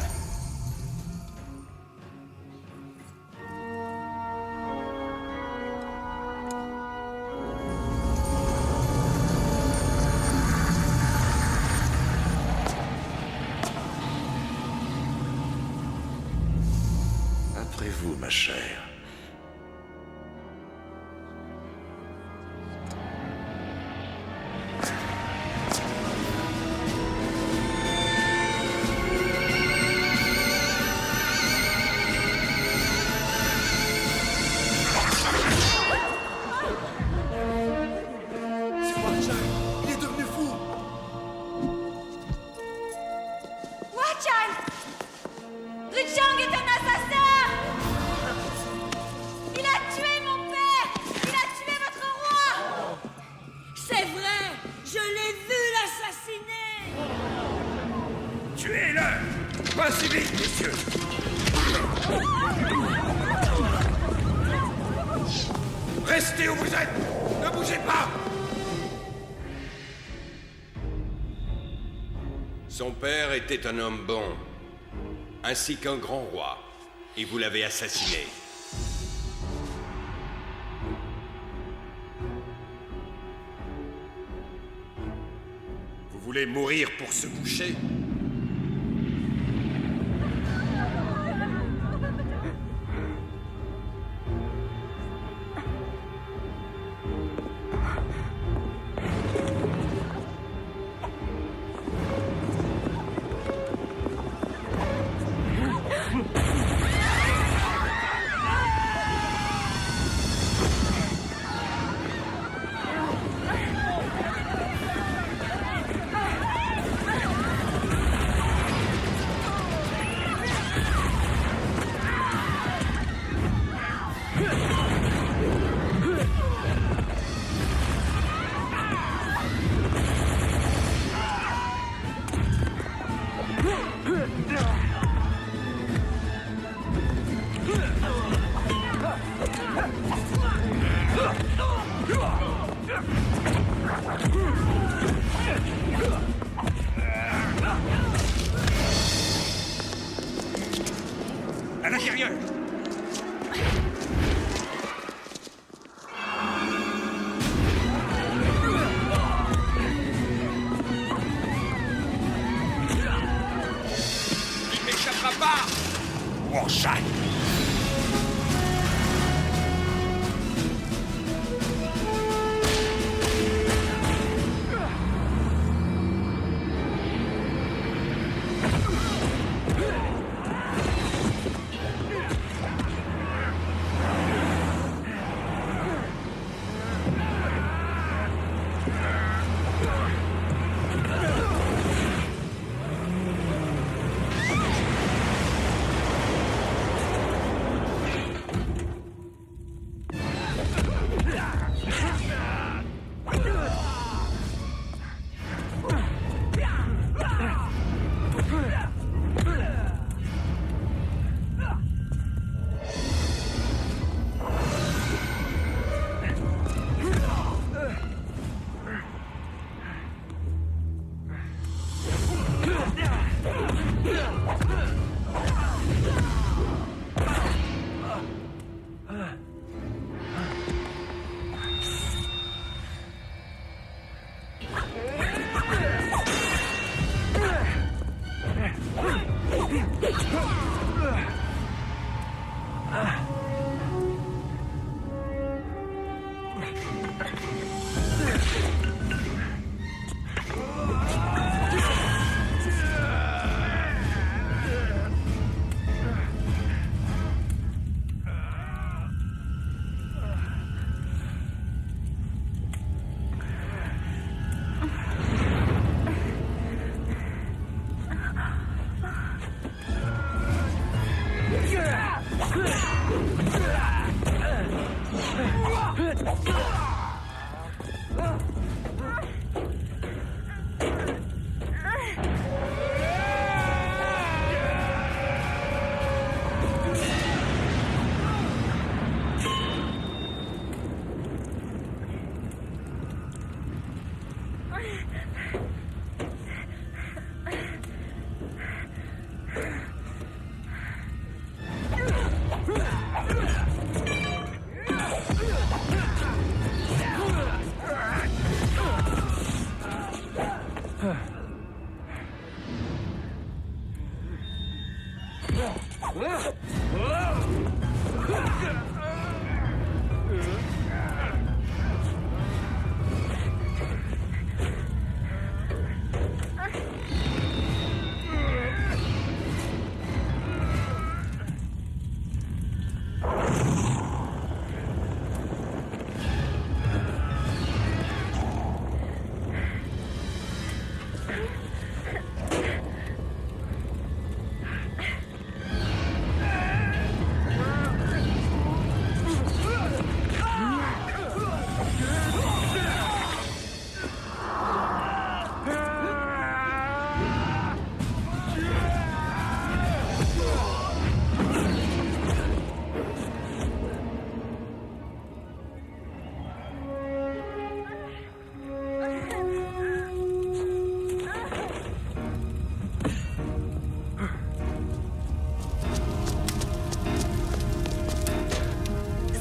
Après vous, ma chère. Il est devenu fou. Huachan! Ruchang est un assassin! Il a tué mon père! Il a tué votre roi! C'est vrai, je l'ai vu l'assassiner. Tuez-le! Pas si vite, messieurs! Restez où vous êtes! Ne bougez pas! Son père était un homme bon, ainsi qu'un grand roi, et vous l'avez assassiné. Vous voulez mourir pour se coucher? À l'intérieur! Il m'échappera pas! Warshan!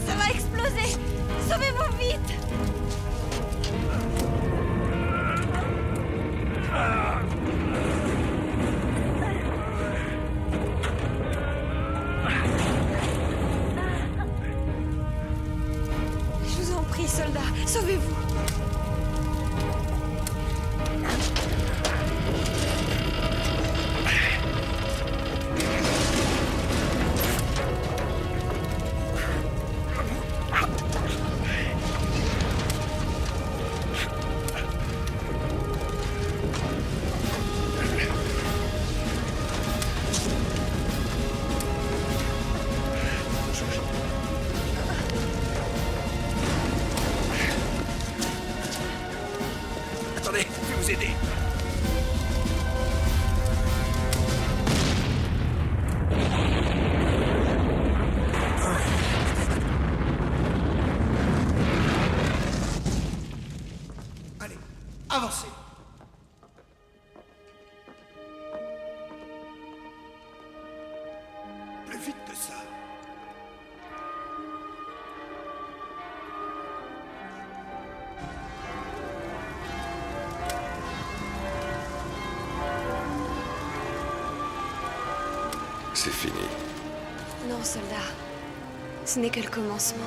Ça va exploser! Sauvez-vous vite! Je vous en prie, soldats, sauvez-vous! Attendez, je vais vous aider. Allez, avancez. Plus vite que ça. C'est fini. Non, soldats. Ce n'est que le commencement.